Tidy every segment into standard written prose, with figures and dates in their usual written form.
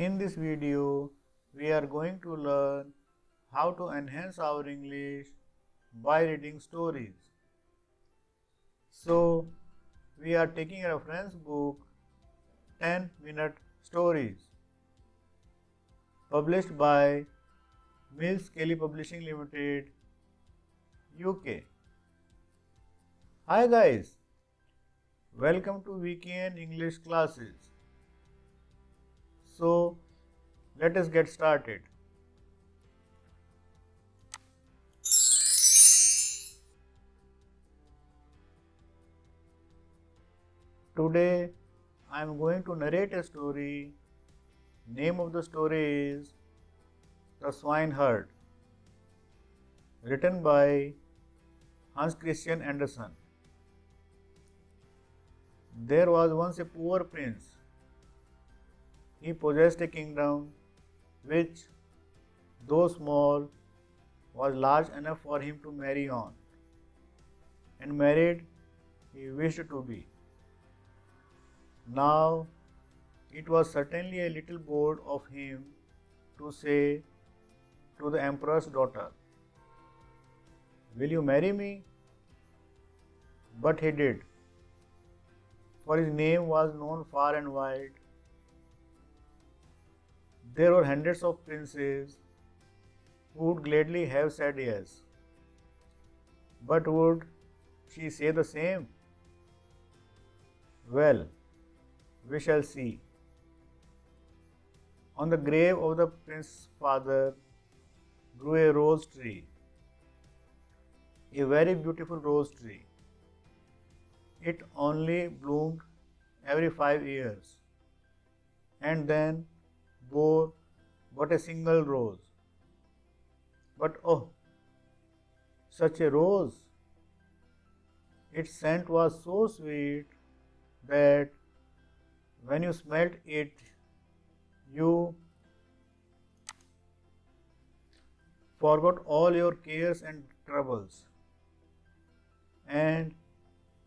In this video, we are going to learn how to enhance our English by reading stories. So, we are taking a reference book 10-minute stories published by Mills Kelly Publishing Limited, UK. Hi guys, welcome to Weekend English classes. So, let us get started. Today, I am going to narrate a story. Name of the story is The Swineherd, written by Hans Christian Andersen. There was once a poor prince. He possessed a kingdom which, though small, was large enough for him to marry on, and married he wished to be. Now, it was certainly a little bold of him to say to the emperor's daughter, "Will you marry me?" But he did, for his name was known far and wide. There were hundreds of princes who would gladly have said yes. But would she say the same? Well, we shall see. On the grave of the prince's father grew a rose tree, a very beautiful rose tree. It only bloomed every 5 years and then bore but a single rose. But oh, such a rose! Its scent was so sweet that when you smelt it, you forgot all your cares and troubles. And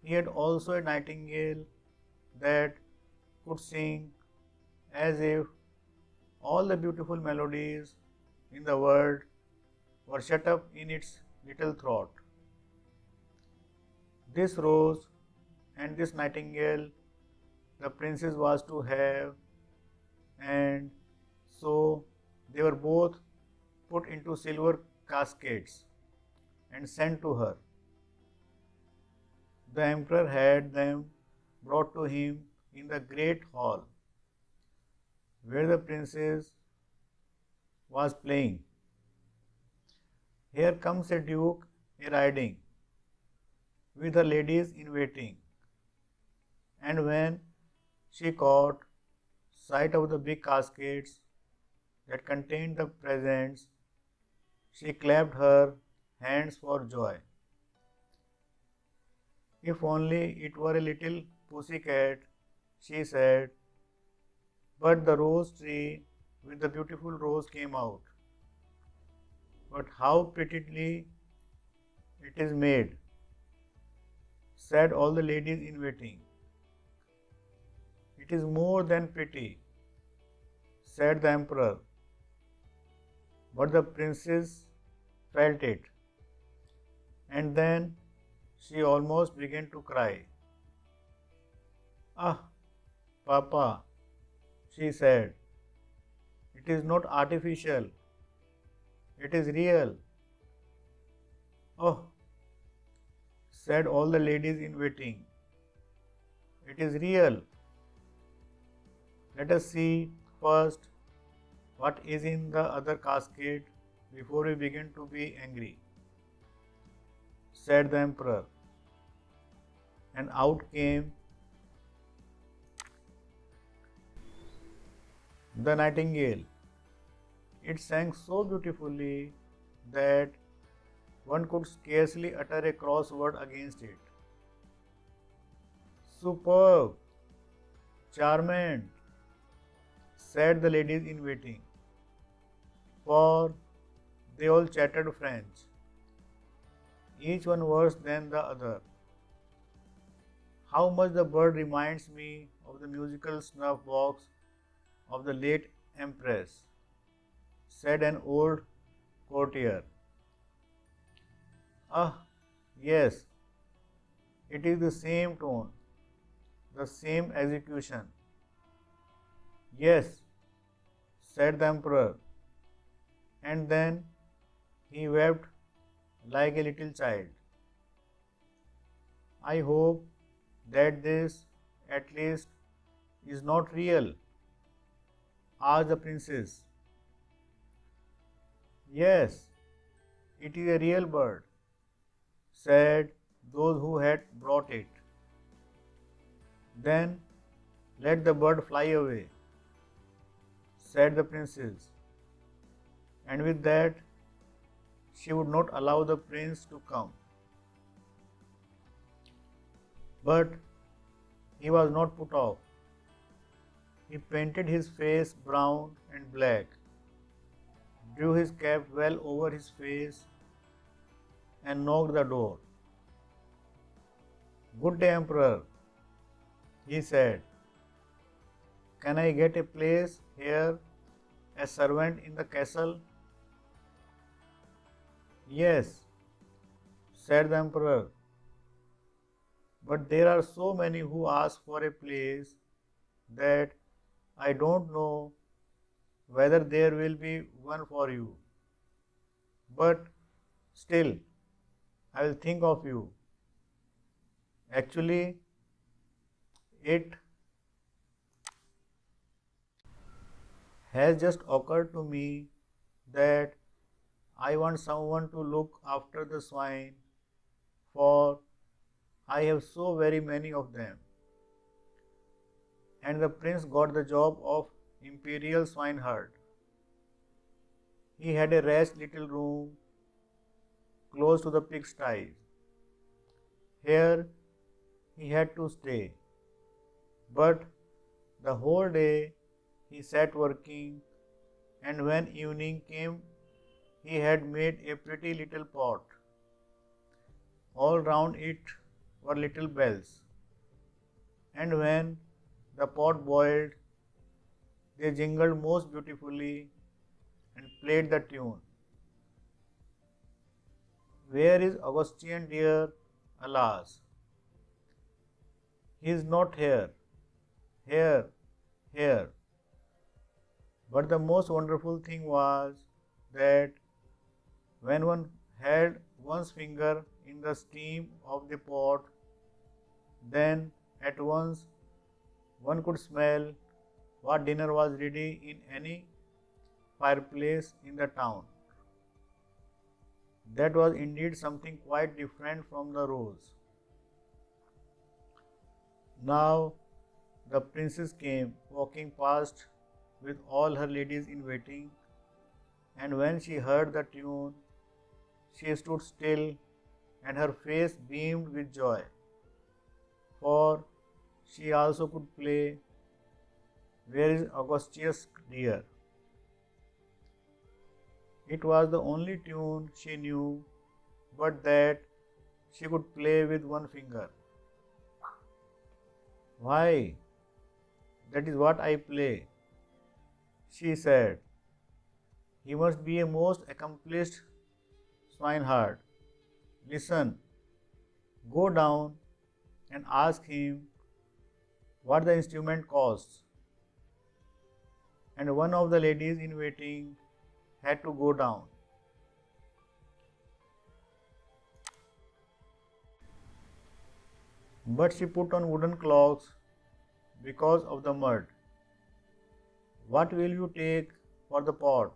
he had also a nightingale that could sing as if all the beautiful melodies in the world were shut up in its little throat. This rose and this nightingale the princess was to have, and so they were both put into silver caskets and sent to her. The emperor had them brought to him in the great hall where the princess was playing. Here comes a duke a-riding with her ladies in waiting, and when she caught sight of the big caskets that contained the presents, she clapped her hands for joy. If only it were a little pussycat, she said, but the rose tree with the beautiful rose came out. But how prettily it is made, said all the ladies in waiting. It is more than pretty, said the emperor. But the princess felt it, and then she almost began to cry. Ah, Papa, she said, it is not artificial, it is real. Oh, said all the ladies in waiting, it is real. Let us see first what is in the other casket before we begin to be angry, said the emperor. And out came the nightingale. It sang so beautifully that one could scarcely utter a cross word against it. Superb, charmant, said the ladies in waiting, for they all chattered French, each one worse than the other. How much the bird reminds me of the musical snuff box of the late Empress, said an old courtier. Ah, yes, it is the same tone, the same execution. Yes, said the emperor, and then he wept like a little child. I hope that this, at least, is not real, asked the princess. Yes, it is a real bird, said those who had brought it. Then let the bird fly away, said the princess, and with that she would not allow the prince to come. But he was not put off. He painted his face brown and black, drew his cap well over his face, and knocked the door. Good day, Emperor, he said. Can I get a place here as servant in the castle? Yes, said the Emperor, but there are so many who ask for a place that I don't know whether there will be one for you. But still, I will think of you. Actually, it has just occurred to me that I want someone to look after the swine, for I have so very many of them. And the prince got the job of imperial swineherd. He had a rash little room close to the pigsties. Here he had to stay, but the whole day he sat working, and when evening came, he had made a pretty little pot. All round it were little bells, and when the pot boiled, they jingled most beautifully and played the tune. Where is Augustine dear? Alas, he is not here, here, here. But the most wonderful thing was that when one had one's finger in the steam of the pot, then at once one could smell what dinner was ready in any fireplace in the town. That was indeed something quite different from the rose. Now the princess came walking past with all her ladies in waiting, and when she heard the tune, she stood still and her face beamed with joy, for she also could play Where is Augustus dear? It was the only tune she knew, but that she could play with one finger. Why, that is what I play, she said. He must be a most accomplished swineherd. Listen, go down and ask him what the instrument costs. And one of the ladies in waiting had to go down. But she put on wooden clogs because of the mud. What will you take for the pot?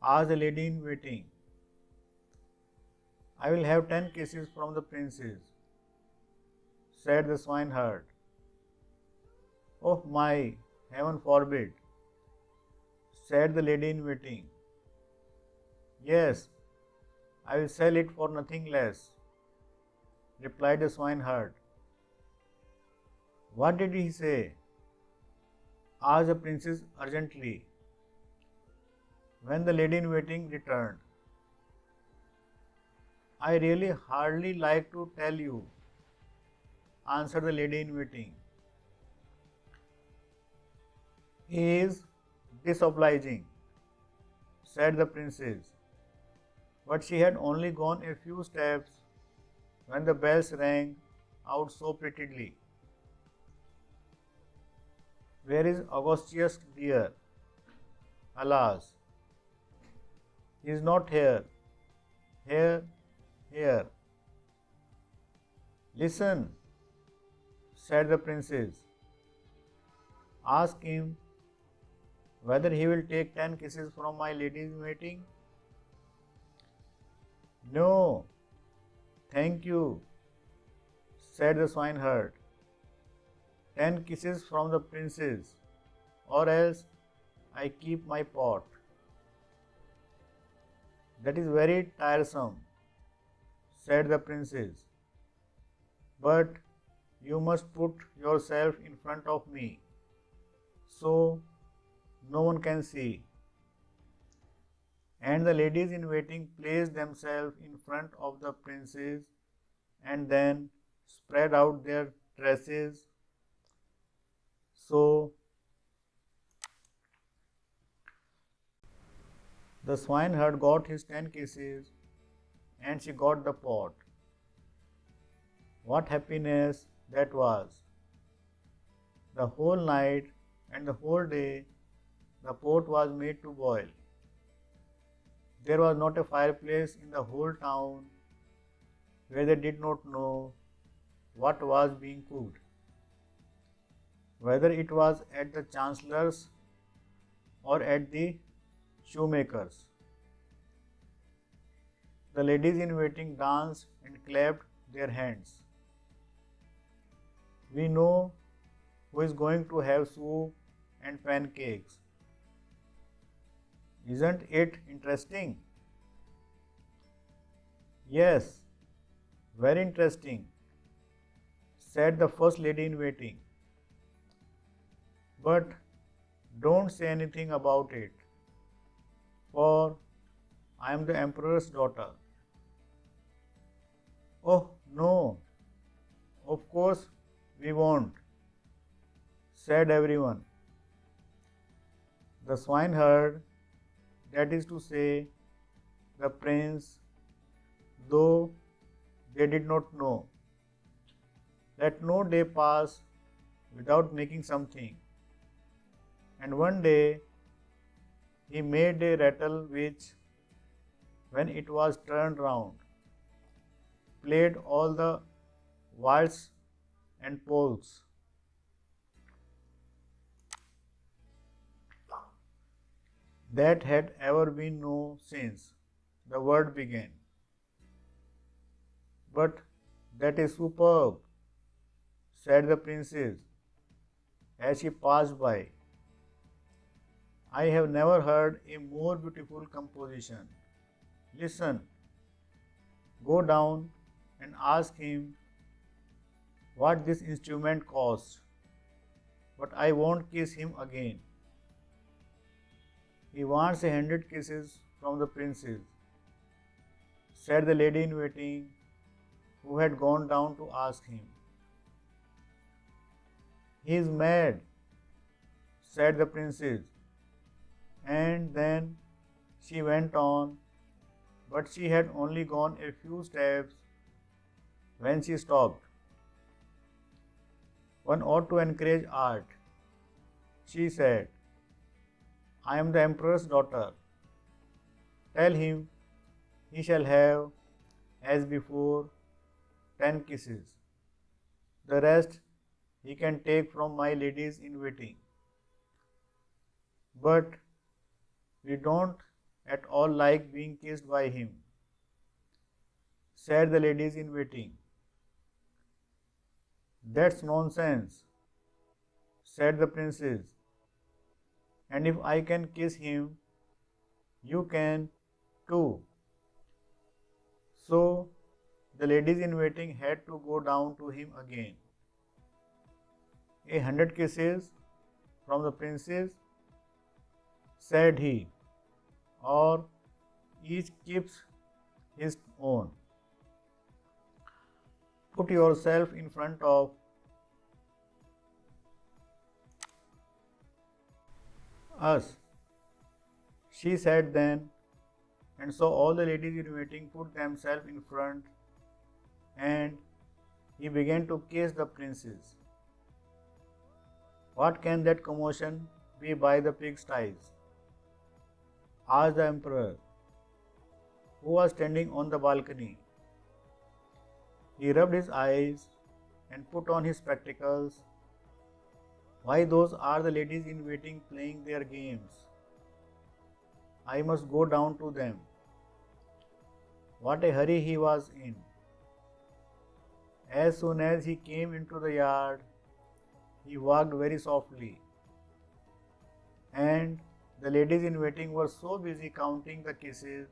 Asked the lady in waiting. I will have 10 kisses from the princess, said the swineherd. Oh my, heaven forbid, said the lady in waiting. Yes, I will sell it for nothing less, replied the swineherd. What did he say? Asked the princess urgently, when the lady in waiting returned. I really hardly like to tell you, answered the lady in waiting. He is Disobliging, said the princess. But she had only gone a few steps when the bells rang out so prettily. Where is Augustus dear? Alas, he is not here. Here, here. Listen, said the princess. Ask him whether he will take 10 kisses from my lady's waiting. No, thank you, said the swineherd. 10 kisses from the princess, or else I keep my pot. That is very tiresome, said the princess. But you must put yourself in front of me, so no one can see. And the ladies in waiting placed themselves in front of the princess and then spread out their dresses so the swineherd got his 10 kisses and she got the pot. What happiness that was! The whole night and the whole day the pot was made to boil. There was not a fireplace in the whole town where they did not know what was being cooked. Whether it was at the chancellor's or at the shoemaker's. The ladies in waiting danced and clapped their hands. We know who is going to have soup and pancakes. Isn't it interesting? Yes, very interesting, said the first lady in waiting. But don't say anything about it, for I am the emperor's daughter. Oh, no, of course we won't, said everyone. The swineherd, that is to say, the prince, though they did not know, let no day pass without making something. And one day he made a rattle which, when it was turned round, played all the waltz and polks. That had ever been known since the world began. But that is superb, said the princess as she passed by. I have never heard a more beautiful composition. Listen, go down and ask him what this instrument costs, but I won't kiss him again. He wants 100 kisses from the princess, said the lady in waiting who had gone down to ask him. He is mad, said the princess, and then she went on, but she had only gone a few steps when she stopped. One ought to encourage art, she said. I am the emperor's daughter. Tell him he shall have, as before, 10 kisses. The rest he can take from my ladies in waiting. But we don't at all like being kissed by him, said the ladies in waiting. That's nonsense, said the princess. And if I can kiss him, you can too. So the ladies in waiting had to go down to him again. 100 kisses from the princess, said he, or each keeps his own. Put yourself in front of us, She sat then and saw all the ladies in waiting put themselves in front, and he began to kiss the princess. What can that commotion be by the pigsties? Asked the emperor, who was standing on the balcony. He rubbed his eyes and put on his spectacles. Why, those are the ladies in waiting playing their games. I must go down to them. What a hurry he was in. As soon as he came into the yard, he walked very softly, and the ladies in waiting were so busy counting the kisses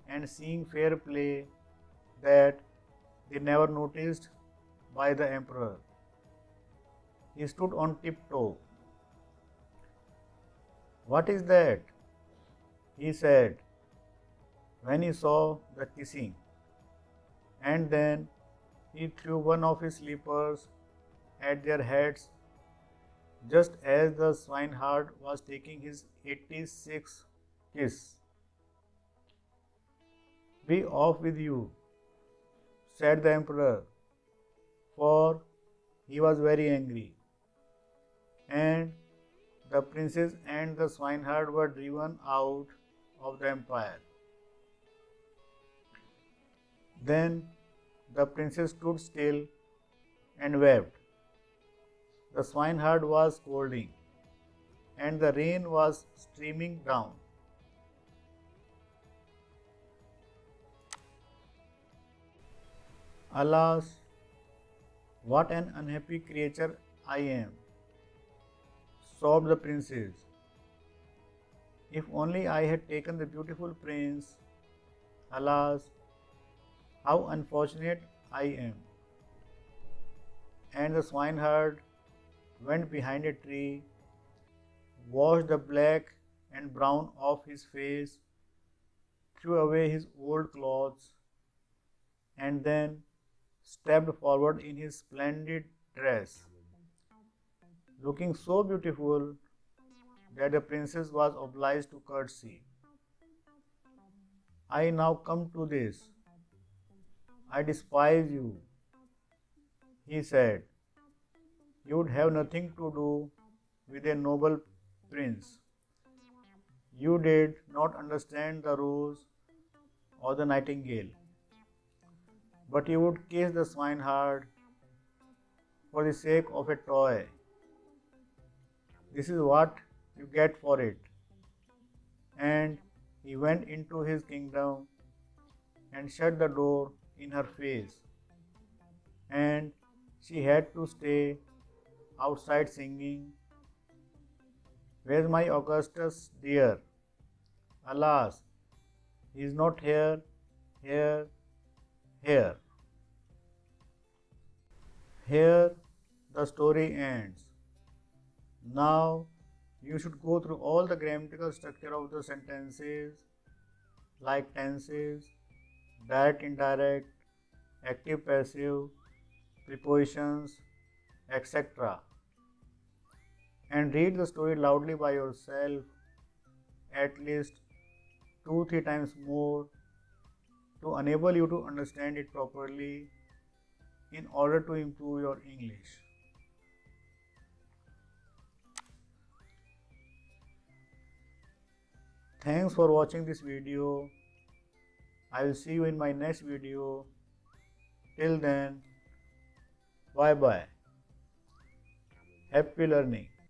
and seeing fair play that they never noticed by the emperor. He stood on tiptoe. What is that? He said when he saw the kissing, and then he threw one of his slippers at their heads just as the swineherd was taking his 86th kiss. Be off with you, said the emperor, for he was very angry. And the princess and the swineherd were driven out of the empire. Then the princess stood still and wept. The swineherd was scolding, and the rain was streaming down. Alas, what an unhappy creature I am, sobbed the princess. If only I had taken the beautiful prince. Alas, how unfortunate I am. And the swineherd went behind a tree, washed the black and brown off his face, threw away his old clothes, and then stepped forward in his splendid dress, looking so beautiful that the princess was obliged to curtsy. I now come to this. I despise you, he said. You would have nothing to do with a noble prince. You did not understand the rose or the nightingale, but you would kiss the swineherd for the sake of a toy. This is what you get for it. And he went into his kingdom and shut the door in her face, and she had to stay outside singing, Where's my Augustus dear? Alas, he is not here, here, here. Here the story ends. Now you should go through all the grammatical structure of the sentences like tenses, direct, indirect, active, passive, prepositions, etc. and read the story loudly by yourself at least 2-3 times more to enable you to understand it properly in order to improve your English. Thanks for watching this video. I will see you in my next video. Till then, bye bye. Happy learning.